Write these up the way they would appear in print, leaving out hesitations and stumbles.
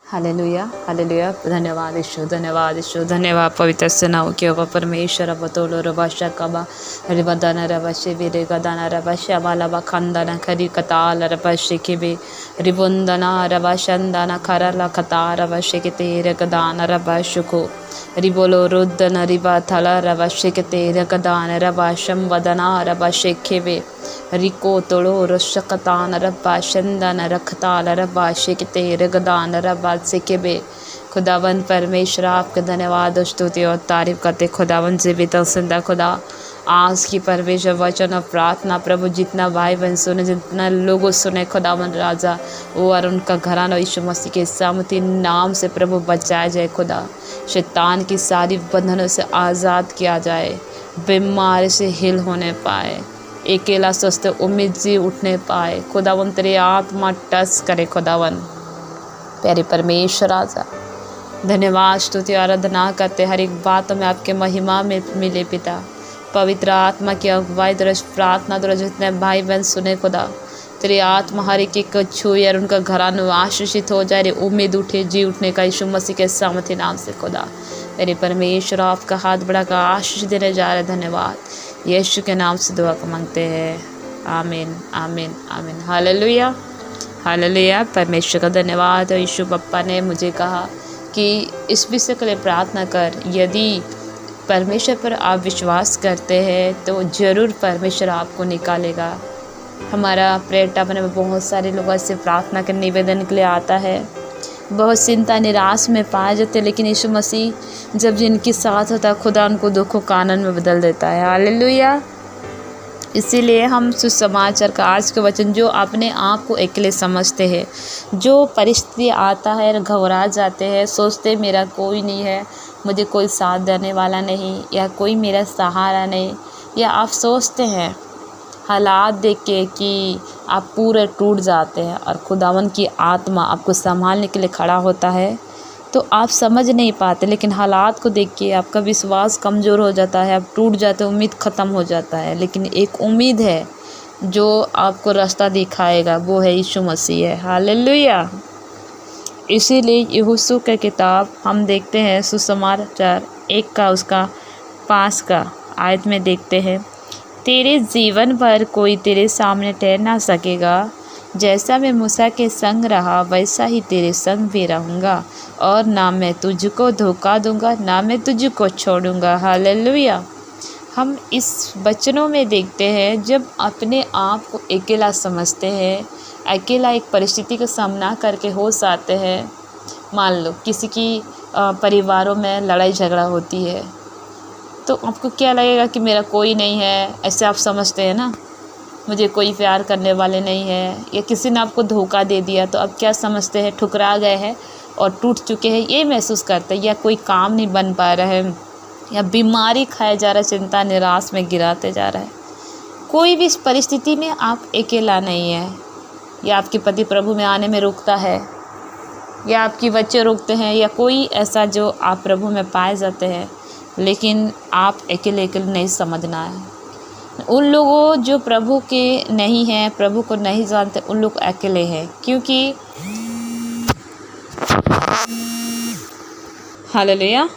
Hallelujah hallelujah. धन्यवाद यीशु, धन्यवाद यीशु, धन्यवाद पवित्र सेनाओं के यहोवा परमेश्वर बतोलो रबाशा कबा रिबदाना रबाशे वीरे गदाना रबाशा वाला बखंदना खरी कताल रबाशे के बे रिबुंदना रबाशंदना खरला कता रबाशे के तेरे गदाना रबाशु को रिबोलो रुद्दन रिबा थला रबाशे के तेरे गदाना रबाशम वदना रबाशे के बे रिको तोड़ो रशकतान रब्बा शंदन रखताल रब्बा शिकते रगदान रब्बा सिकेबे। खुदावन परमेश्वर आपका धन्यवाद स्तुति और तारीफ करते। खुदावन से भी तलसिंदा खुदा आज की परमेश्वर वचन और प्रार्थना प्रभु जितना भाई बहन सुने, जितना लोगों सुने खुदावन राजा वो और उनका घराना यीशु मसीह के सामर्थी नाम से प्रभु बचाया जाए। खुदा शैतान की सारी बंधनों से आज़ाद किया जाए, बीमारी से हिल होने पाए, अकेला स्वस्थ उम्मीद जी उठने पाए। खुदावन तेरी आत्मा टच करे। खुदावन प्यारे परमेश्वर आजा धन्यवाद स्तुति आराधना करते। हर एक बात में आपके महिमा में मिले पिता। पवित्र आत्मा की अगुवाई द्वारा प्रार्थना द्वारा जितने भाई बहन सुने खुदा तेरी आत्मा हर एक को छुए और उनका घराना आशीषित हो जाए, उम्मीद उठे जी उठने का यीशु मसीह के सामर्थ्य नाम से। खुदा मेरे परमेश्वर आपका हाथ बढ़ाकर आशीष देने जा रहे। धन्यवाद यीशु के नाम से दुआ को मांगते हैं, आमीन आमीन आमीन। Hallelujah hallelujah. परमेश्वर का धन्यवाद। यीशु पप्पा ने मुझे कहा कि इस विषय के लिए प्रार्थना कर। यदि परमेश्वर पर आप विश्वास करते हैं तो ज़रूर परमेश्वर आपको निकालेगा। हमारा प्रेयर टावर में बहुत सारे लोगों से प्रार्थना के निवेदन के लिए आता है, बहुत चिंता निराश में पाए जाते, लेकिन यीशु मसीह जब जिनके साथ होता है खुदा उनको दुखों का आनंद में बदल देता है। हालेलुया। इसीलिए हम सुसमाचार का आज के वचन, जो अपने आप को अकेले समझते हैं, जो परिस्थिति आता है घबरा जाते हैं, सोचते मेरा कोई नहीं है, मुझे कोई साथ देने वाला नहीं, या कोई मेरा सहारा नहीं, या आप सोचते हैं हालात देख के कि आप पूरे टूट जाते हैं और खुदावन की आत्मा आपको संभालने के लिए खड़ा होता है, तो आप समझ नहीं पाते। लेकिन हालात को देख के आपका विश्वास कमज़ोर हो जाता है, आप टूट जाते हैं, उम्मीद ख़त्म हो जाता है। लेकिन एक उम्मीद है जो आपको रास्ता दिखाएगा, वो है यीशु मसीह है। हालेलुया। इसीलिए यहोशू की किताब हम देखते हैं सुसमाचार 1 का उसका 5 का आयत में देखते हैं, तेरे जीवन भर कोई तेरे सामने ठहर ना सकेगा, जैसा मैं मूसा के संग रहा वैसा ही तेरे संग भी रहूँगा, और ना मैं तुझको धोखा दूँगा, ना मैं तुझको छोड़ूँगा। हालेलुया। हम इस वचनों में देखते हैं जब अपने आप को अकेला समझते हैं, अकेला एक परिस्थिति का सामना करके हो जाते हैं। मान लो किसी की परिवारों में लड़ाई झगड़ा होती है, तो आपको क्या लगेगा कि मेरा कोई नहीं है, ऐसे आप समझते हैं ना, मुझे कोई प्यार करने वाले नहीं है, या किसी ने आपको धोखा दे दिया तो अब क्या समझते हैं, ठुकरा गए हैं और टूट चुके हैं, ये महसूस करते हैं। या कोई काम नहीं बन पा रहा है, या बीमारी खाया जा रहा है, चिंता निराश में गिराते जा रहा है। कोई भी इस परिस्थिति में आप अकेला नहीं है। या आपके पति प्रभु में आने में रुकता है, या आपके बच्चे रुकते हैं, या कोई ऐसा जो आप प्रभु में पाए जाते हैं, लेकिन आप अकेले अकेले नहीं समझना है। उन लोगों जो प्रभु के नहीं हैं, प्रभु को नहीं जानते, उन लोग अकेले हैं। क्योंकि हालेलुया,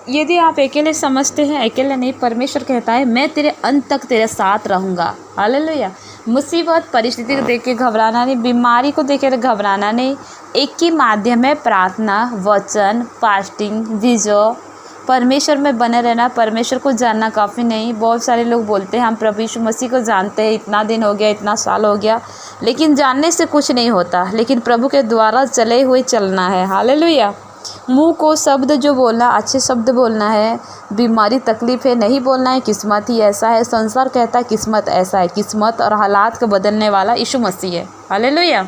यदि आप अकेले समझते हैं, अकेले नहीं, परमेश्वर कहता है मैं तेरे अंत तक तेरे साथ रहूँगा। हालेलुया। मुसीबत परिस्थिति को देख के घबराना नहीं, बीमारी को देख के घबराना नहीं। एक ही माध्यम है प्रार्थना, वचन, फास्टिंग, विजो, परमेश्वर में बने रहना। परमेश्वर को जानना काफ़ी नहीं। बहुत सारे लोग बोलते हैं हम प्रभु यीशु मसीह को जानते हैं, इतना दिन हो गया, इतना साल हो गया, लेकिन जानने से कुछ नहीं होता। लेकिन प्रभु के द्वारा चले हुए चलना है। हालेलुया। मुंह को शब्द जो बोलना, अच्छे शब्द बोलना है। बीमारी तकलीफ है नहीं बोलना है किस्मत ही ऐसा है, संसार कहता है किस्मत ऐसा है। किस्मत और हालात को बदलने वाला यीशु मसीह है। हालेलुया।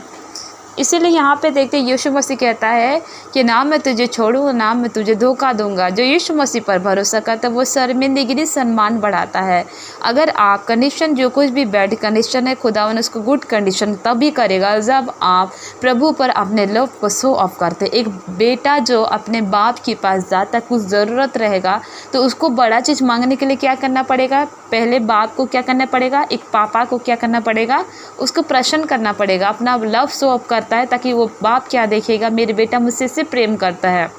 इसीलिए यहाँ पे देखते यीशु मसीह कहता है कि ना मैं तुझे छोड़ूँ, ना मैं तुझे धोखा दूंगा। जो यीशु मसीह पर भरोसा करता है वो शर्मिंदगी सम्मान बढ़ाता है। अगर आप कंडीशन जो कुछ भी बैड कंडीशन है, खुदावन उसको गुड कंडीशन तभी करेगा जब आप प्रभु पर अपने लव को शो ऑफ करते। एक बेटा जो अपने बाप के पास जाता, कुछ ज़रूरत रहेगा तो उसको बड़ा चीज़ मांगने के लिए क्या करना पड़ेगा, पहले बाप को क्या करना पड़ेगा, एक पापा को क्या करना पड़ेगा, उसको प्रश्न करना पड़ेगा, अपना लव शो ऑफ करता है ताकि वो बाप क्या देखेगा, मेरे बेटा मुझसे इससे प्रेम करता है,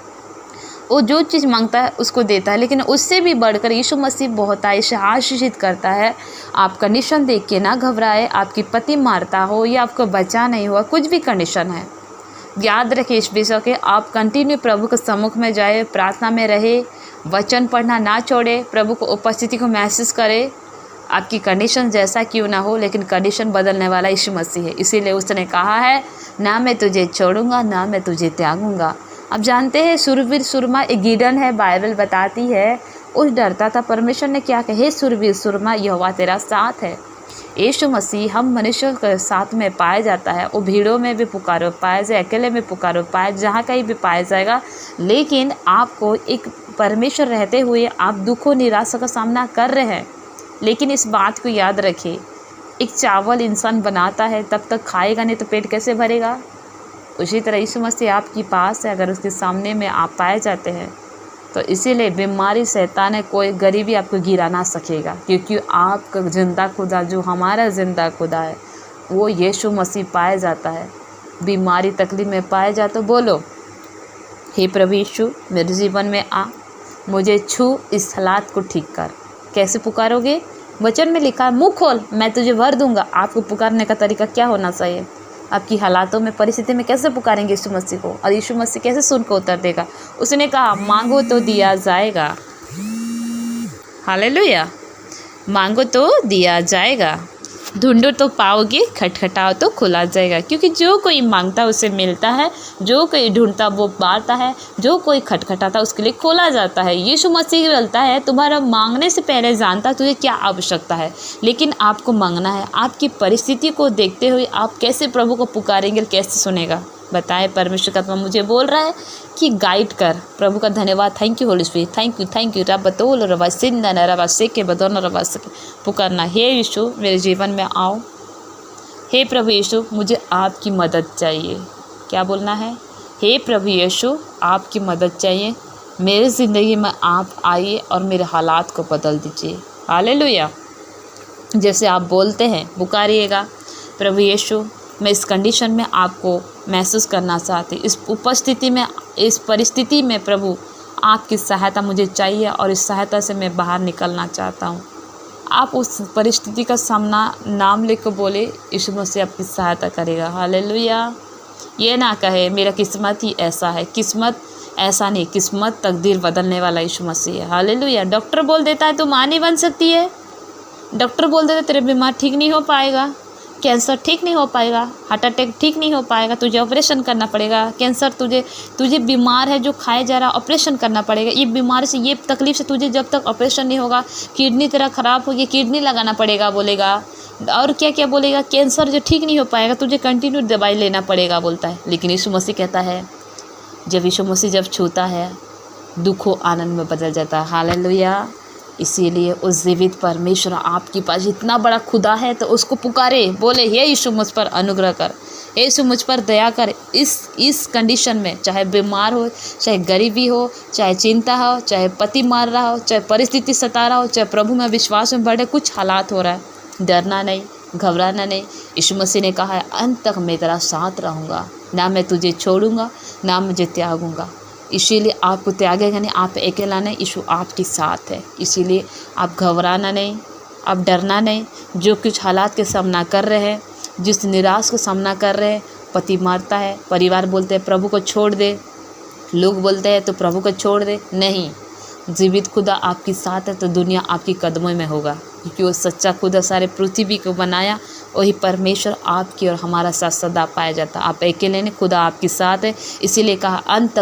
वो जो चीज़ मांगता है उसको देता है। लेकिन उससे भी बढ़कर यीशु मसीह बहुत आशीषित करता है। आप कंडीशन देख के ना घबराए, आपकी पति मारता हो या आपको बचा नहीं हुआ, कुछ भी कंडीशन है, याद रखिए इस विषय के, आप कंटिन्यू प्रभु के सम्मुख में जाए, प्रार्थना में रहे, वचन पढ़ना ना छोड़े, प्रभु को उपस्थिति को महसूस करे। आपकी कंडीशन जैसा क्यों ना हो, लेकिन कंडीशन बदलने वाला यीशु मसीह है। इसीलिए उसने कहा है, ना मैं तुझे छोड़ूंगा ना मैं तुझे त्यागूंगा। अब जानते हैं सूरवीर सुरमा एक गिडन है, बाइबल बताती है उस डरता था। परमेश्वर ने क्या कहे, सूरवीर सुरमा यहोवा तेरा साथ है। यीशु मसीह हम मनुष्यों के साथ में पाया जाता है। वो भीड़ों में भी पुकारो पाया जाए, अकेले में पुकारो पाया, जहाँ कहीं भी पाया जाएगा। लेकिन आपको एक परमेश्वर रहते हुए आप दुखों निराशा का सामना कर रहे हैं। लेकिन इस बात को याद रखिए, एक चावल इंसान बनाता है तब तक खाएगा नहीं तो पेट कैसे भरेगा। उसी तरह यीशु मसीह आपके पास है, अगर उसके सामने में आप पाए जाते हैं तो इसीलिए बीमारी शैतान है, कोई गरीबी आपको गिरा ना सकेगा, क्योंकि आपका जिंदा खुदा, जो हमारा जिंदा खुदा है, वो यीशु मसीह पाया जाता है। बीमारी तकलीफ में पाए जा तो बोलो, हे प्रभु यीशु मेरे जीवन में आ, मुझे छू, इस हालात को ठीक कर। कैसे पुकारोगे, वचन में लिखा है, मुँह खोल मैं तुझे भर दूंगा। आपको पुकारने का तरीका क्या होना चाहिए, आपकी हालातों में परिस्थिति में कैसे पुकारेंगे यीशु मसीह को, और यीशु मसीह कैसे सुनकर उत्तर देगा। उसने कहा, मांगो तो दिया जाएगा। हालेलुया, मांगो तो दिया जाएगा, ढूंढो तो पाओगे, खटखटाओ तो खुला जाएगा। क्योंकि जो कोई मांगता उसे मिलता है, जो कोई ढूंढता वो पाता है, जो कोई खटखटाता उसके लिए खोला जाता है। यीशु मसीह बोलता है, तुम्हारा मांगने से पहले जानता तुझे क्या आवश्यकता है, लेकिन आपको मांगना है। आपकी परिस्थिति को देखते हुए आप कैसे प्रभु को पुकारेंगे, कैसे सुनेगा, बताएं। परमेश्वर का आत्मा मुझे बोल रहा है कि गाइड कर। प्रभु का धन्यवाद, thank you Holi spirit, thank you. रब बतोल रबा सिंदन रबा से के बदौन रबा से पुकारना, हे यीशु मेरे जीवन में आओ। हे प्रभु यीशु मुझे आपकी मदद चाहिए। क्या बोलना है, हे प्रभु यीशु आपकी मदद चाहिए, मेरे ज़िंदगी में आप आइए और मेरे हालात को बदल दीजिए। हालेलुया। जैसे आप बोलते हैं पुकारिएगा, प्रभु यीशु मैं इस कंडीशन में आपको महसूस करना चाहती, इस उपस्थिति में, इस परिस्थिति में प्रभु आपकी सहायता मुझे चाहिए और इस सहायता से मैं बाहर निकलना चाहता हूँ। आप उस परिस्थिति का सामना नाम लेकर बोले, यीशु मसीह आपकी सहायता करेगा। हालेलुया। ये ना कहे मेरा किस्मत ही ऐसा है, किस्मत ऐसा नहीं, किस्मत तकदीर बदलने वाला यीशु मसीह है। हालेलुया। डॉक्टर बोल देता है तो माँ नहीं बन सकती है, डॉक्टर बोल देता है तेरे बीमार ठीक नहीं हो पाएगा, कैंसर ठीक नहीं हो पाएगा, हार्ट अटैक ठीक नहीं हो पाएगा, तुझे ऑपरेशन करना पड़ेगा। कैंसर तुझे बीमार है जो खाए जा रहा, ऑपरेशन करना पड़ेगा। ये बीमारी से, ये तकलीफ से तुझे जब तक ऑपरेशन नहीं होगा, किडनी तेरा ख़राब होगी, किडनी लगाना पड़ेगा बोलेगा, और क्या क्या बोलेगा, कैंसर जो ठीक नहीं हो पाएगा, तुझे कंटिन्यू दवाई लेना पड़ेगा बोलता है। लेकिन यीशु मसीह कहता है, जब यीशु मसीह जब छूता है दुखों आनंद में बदल जाता है। हालेलुया। इसीलिए उस जीवित परमेश्वर आपके पास इतना बड़ा खुदा है तो उसको पुकारे, बोले हे यीशु मुझ पर अनुग्रह कर, हे यीशु मुझ पर दया कर। इस कंडीशन में, चाहे बीमार हो, चाहे गरीबी हो, चाहे चिंता हो, चाहे पति मार रहा हो, चाहे परिस्थिति सता रहा हो, चाहे प्रभु में विश्वास में बढ़े, कुछ हालात हो रहा है, डरना नहीं, घबराना नहीं। यीशु मसीह ने कहा है, अंत तक मैं तेरा साथ रहूँगा, ना मैं तुझे छोड़ूंगा ना मुझे त्यागूंगा। इसीलिए आपको त्यागेगा नहीं, आप अकेला नहीं, यीशु आपके साथ है। इसीलिए आप घबराना नहीं, आप डरना नहीं। जो कुछ हालात के सामना कर रहे हैं, जिस निराश को सामना कर रहे हैं, पति मारता है, परिवार बोलते हैं प्रभु को छोड़ दे, लोग बोलते हैं तो प्रभु को छोड़ दे, नहीं, जीवित खुदा आपके साथ है तो दुनिया आपके कदमों में होगा, क्योंकि वो सच्चा खुदा सारे पृथ्वी को बनाया, वही परमेश्वर आपकी और हमारा साथ सदा पाया जाता। आप अकेले नहीं, खुदा आपके साथ है। इसीलिए कहा अंत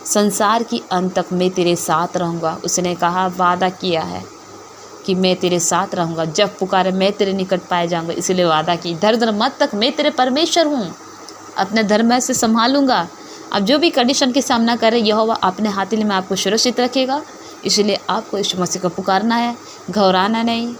संसार की अंत तक मैं तेरे साथ रहूँगा। उसने कहा, वादा किया है कि मैं तेरे साथ रहूँगा, जब पुकारे मैं तेरे निकट पाए जाऊँगा। इसलिए वादा की, इधर मत तक, मैं तेरे परमेश्वर हूँ, अपने धर्म से संभालूँगा। अब जो भी कंडीशन के सामना करे, यहोवा अपने हाथी में आपको सुरक्षित रखेगा। इसलिए आपको यीशु मसीह को पुकारना है, घबराना नहीं,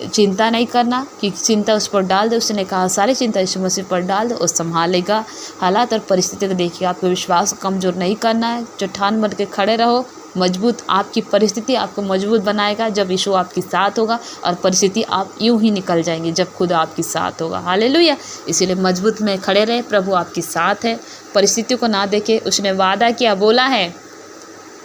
चिंता नहीं करना कि चिंता उस पर डाल दे। उसने कहा सारी चिंता यीशु मसीह पर डाल दो, और संभालेगा। हालात और परिस्थिति को देखिए, आपको विश्वास कमज़ोर नहीं करना है, जो ठान बन के खड़े रहो, मजबूत, आपकी परिस्थिति आपको मजबूत बनाएगा जब यीशु आपके साथ होगा, और परिस्थिति आप यूं ही निकल जाएंगी जब खुदा आपके साथ होगा। हालेलुया। इसीलिए मजबूत में खड़े रहे, प्रभु आपके साथ है। परिस्थितियों को ना देखे, उसने वादा किया, बोला है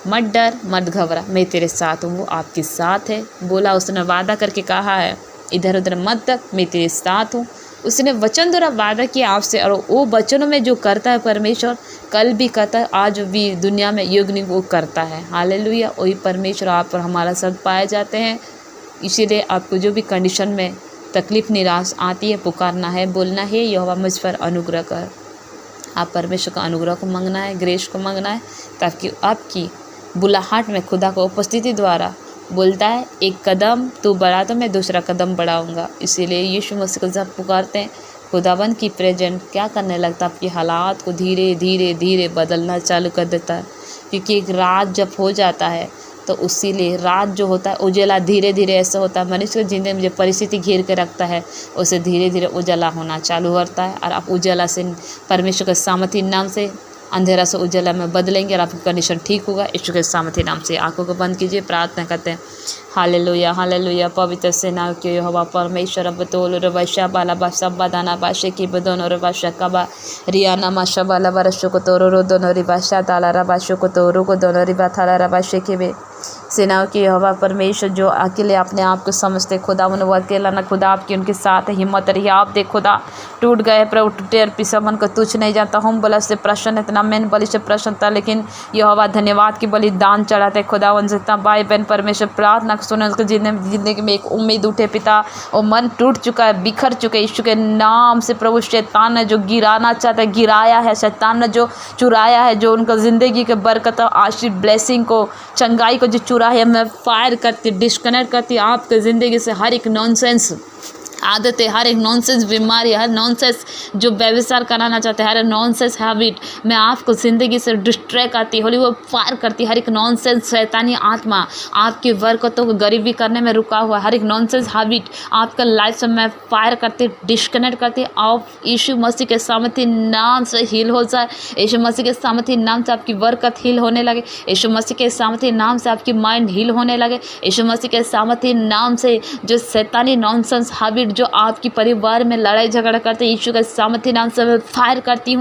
मत डर मत घबरा, मैं तेरे साथ हूँ। वो आपके साथ है, बोला, उसने वादा करके कहा है इधर उधर मत तक, मैं तेरे साथ हूँ। उसने वचन द्वारा वादा किया आपसे, और वो वचनों में जो करता है परमेश्वर, कल भी करता है, आज भी दुनिया में युग नहीं वो करता है। हालेलुया। वही परमेश्वर आप पर हमारा साथ पाए जाते हैं। इसीलिए आपको जो भी कंडीशन में तकलीफ निराश आती है, पुकारना है, बोलना है, यहोवा मुझ पर अनुग्रह कर। आप परमेश्वर का अनुग्रह को मांगना है, ग्रेस को मांगना है, ताकि आपकी बुलाहट में खुदा को उपस्थिति द्वारा बोलता है, एक कदम तू बढ़ा तो मैं दूसरा कदम बढ़ाऊंगा। इसीलिए यीशु मसीह को जब पुकारते हैं, खुदावन की प्रेजेंट क्या करने लगता है, आपके हालात को धीरे धीरे धीरे बदलना चालू कर देता है। क्योंकि एक रात जब हो जाता है तो उसीलिए रात जो होता है उजाला धीरे धीरे ऐसा होता है, मनुष्य की ज़िंदगी में जो परिस्थिति घेर के रखता है उसे धीरे धीरे उजाला होना चालू करता है, और आप उजाला से परमेश्वर के सामर्थी नाम से अंधेरा से उजाला में बदलेंगे और आपकी कंडीशन ठीक होगा। यीशु के सामर्थी नाम से आंखों को बंद कीजिए, प्रार्थना करते हैं। Hallelujah hallelujah. पवित्र सेना के यहोवा परमेश्वर बतोल रबशा बाला बाशा बदाना बाशे की बदोनो रबशा कबा रियाना माशा बाला बरशो को तोरो रो दोनो रिबाशा ताला रबाशो को तोरो को दोनो रिबा थाला रबाशे के बे सेनाओं की यहोवा परमेश्वर जो अकेले अपने आप को समझते, खुदा वो अकेला ना, खुदा आपकी उनके साथ है, हिम्मत रही। आप देख खुदा टूट गए प्रभु, टूटे और पिसा मन को तुच्छ नहीं जाता। हम बल से प्रसन्न, इतना मैन बलि से प्रसन्न था, लेकिन यहोवा धन्यवाद की बलिदान चढ़ाते। खुदा उनसे इतना भाई बहन परमेश्वर प्रार्थना सुने, उसके जिंदगी में एक उम्मीद उठे पिता, और मन टूट चुका है, बिखर चुके। यीशु के नाम से प्रभु शैतान ने जो गिराना चाहता है गिराया है, शैतान ने जो चुराया है, जो उनका ज़िंदगी के बरकत आशीष ब्लेसिंग को चंगाई को जो चुरा है, मैं फायर करती, डिस्कनेक्ट करती आपके ज़िंदगी से हर एक नॉनसेंस आदतें, हर एक नॉनसेंस बीमारी, हर नॉनसेंस जो व्यभिचार कराना चाहते हैं, हर नॉनसेंस हैबिट मैं आपको ज़िंदगी से डिस्ट्रैक्ट आती, होली वो फायर करती। हर एक नॉनसेंस शैतानी आत्मा आपकी बरकतों को गरीबी करने में रुका हुआ, हर एक नॉनसेंस हैबिट आपका लाइफ से मैं फायर करती, डिस्कनेक्ट करती। आप यीशु मसीह के सामर्थी नाम से हील हो जाए। यीशु मसीह के सामर्थी नाम से आपकी बरकत हील होने लगे। यीशु मसीह के सामर्थी नाम से आपकी माइंड हील होने लगे। यीशु मसीह के सामर्थी नाम से जो शैतानी नॉनसेंस हैबिट जो आपकी परिवार में लड़ाई झगड़ा करते, यीशु के सामर्थी नाम से मैं फायर करती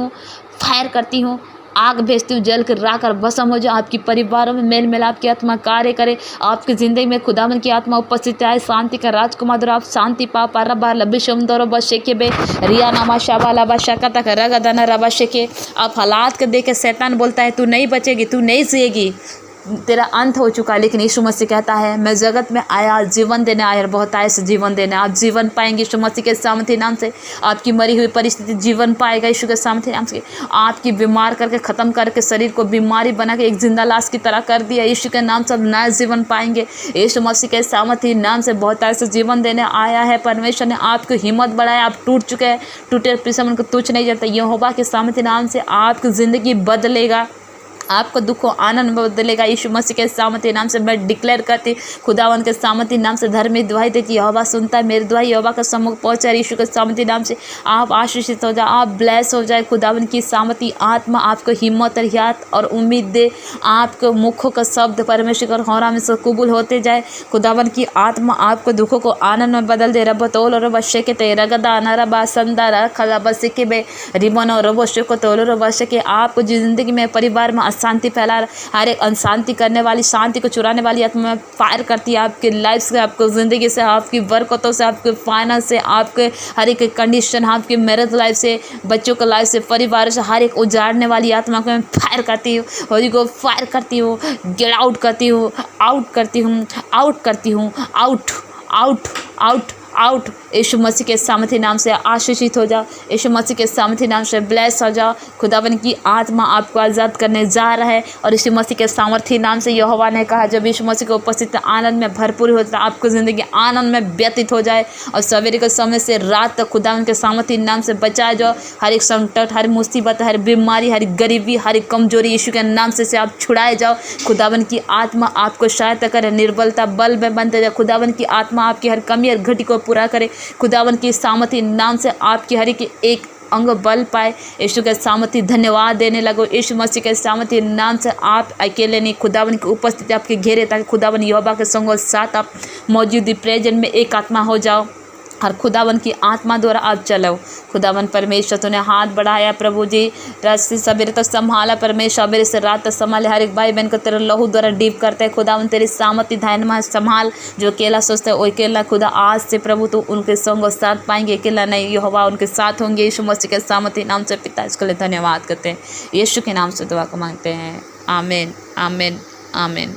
हूँ, आग भेजती हूँ, जल कर राख कर भस्म हो जाए। आपकी परिवारों में मेल मिलाप की आत्मा कार्य करे, आपकी ज़िंदगी में खुदावन की आत्मा उपस्थित आए, शांति का राजकुमार द्वारा आप शांति पा पा रबा लबिशम दौर बशेके बे रिया नामा शाबा लबा शका तक रगदाना रबा शेके। आप हालात को देख के शैतान बोलता है तू नहीं बचेगी, तू नहीं जिएगी, तेरा अंत हो चुका है। लेकिन यीशु मसीह कहता है मैं जगत में आया जीवन देने आया, और बहुत आए से जीवन देने। आप जीवन पाएंगे यीशु मसीह के सामर्थी नाम से। आपकी मरी हुई परिस्थिति जीवन पाएगा यीशु के सामर्थी नाम से। आपकी बीमार करके ख़त्म करके शरीर को बीमारी बना के एक जिंदा लाश की तरह कर दिया, यीशु के नाम से आप नया जीवन पाएंगे। यीशु मसीह के सामर्थी नाम से बहुत आए से जीवन देने आया है। परमेश्वर ने आपकी हिम्मत बढ़ाया, आप टूट चुके हैं, टूटे पिसम उनको तुच्छ नहीं जाता। यहोवा के सामर्थी नाम से आपकी ज़िंदगी बदलेगा, आपको दुख को आनंद में बदलेगा। यीशु मसीह के सामर्थी नाम से मैं डिक्लेयर करती, खुदावन के सामर्थी नाम से धर्मी दुआई देती, यहोवा सुनता है मेरी दुआई, यहोवा का सम्मुख पहुँचा। यीशु के सामर्थी नाम से आप आशीषित हो जाए, आप ब्लेस हो जाए। खुदावन की सामर्थी आत्मा आपको हिम्मत और हियात और उम्मीद दे। आपको मुखों का शब्द परमेश्वर और होरा में से कबूल होते जाए। खुदावन की आत्मा आपको दुखों को आनंद में बदल दे। रब तोल और बशे के ते रगदा नरबा संदा खला बसे के बे रिबन और बशे को तोल और बशे के। आपको जिंदगी में परिवार में अशांति फैला, हर एक अशांति करने वाली, शांति को चुराने वाली आत्मा में फायर करती है आपके लाइफ से, आपको ज़िंदगी से, आपकी बरकतों से, आपके फाइनेंस से, आपके हर एक कंडीशन, आपकी मैरिज लाइफ से, बच्चों के लाइफ से, परिवार से, हर एक उजाड़ने वाली आत्मा को मैं फायर करती हूँ, होली को फायर करती हूँ, गेट आउट करती हूँ, आउट करती हूँ, आउट करती हूँ, आउट आउट आउट आउट। यीशु मसीह के सामर्थी नाम से आशीषित हो जाओ, यीशु मसीह के सामर्थी नाम से ब्लेस हो जाओ। खुदावन की आत्मा आपको आज़ाद करने जा रहा है, और यीशु मसीह के सामर्थी नाम से यहोवा ने कहा जब यीशु मसीह को उपस्थित आनंद में भरपूर होता है, आपको ज़िंदगी आनंद में व्यतीत हो जाए, और सवेरे के समय से रात तक खुदावन के सामर्थी नाम से बचाया जाओ। हर एक संकट, हर मुसीबत, हर बीमारी, हर गरीबी, हर एक कमजोरी यीशु के नाम से आप छुड़ाए जाओ। खुदावन की आत्मा आपको सहायता करे, निर्बलता बल में बनते जाए। खुदावन की आत्मा आपकी हर कमी और घटी को पूरा करे। खुदावन की सामर्थी नाम से आपकी हर एक अंग बल पाए। यीशु के सामर्थ्य धन्यवाद देने लगो यीशु मसीह के सामर्थ्य नाम से। आप अकेले नहीं, खुदावन की उपस्थिति आपके घेरे, ताकि खुदावन यहोवा के संग और साथ आप मौजूद प्रेजेंट में एक आत्मा हो जाओ और खुदावन की आत्मा द्वारा आप चलो। खुदावन परमेश्वर तूने हाथ बढ़ाया प्रभु जी, रात से सवेरे तक संभाला परमेश्वर, सवेरे से रात तक संभाले। हर एक भाई बहन को तेरे लहू द्वारा डीप करते हैं खुदावन, तेरी सामर्थ्य धायनमा संभाल। जो अकेला सोचते हैं वो अकेला खुदा आज से प्रभु तू उनके संग और साथ पाएंगे, अकेला नहीं, यहोवा उनके साथ होंगे। यीशु मसीह के सामर्थ्य नाम से पिता इसके लिए धन्यवाद करते हैं। यीशु के नाम से दुआ को मांगते हैं, आमीन आमीन आमीन।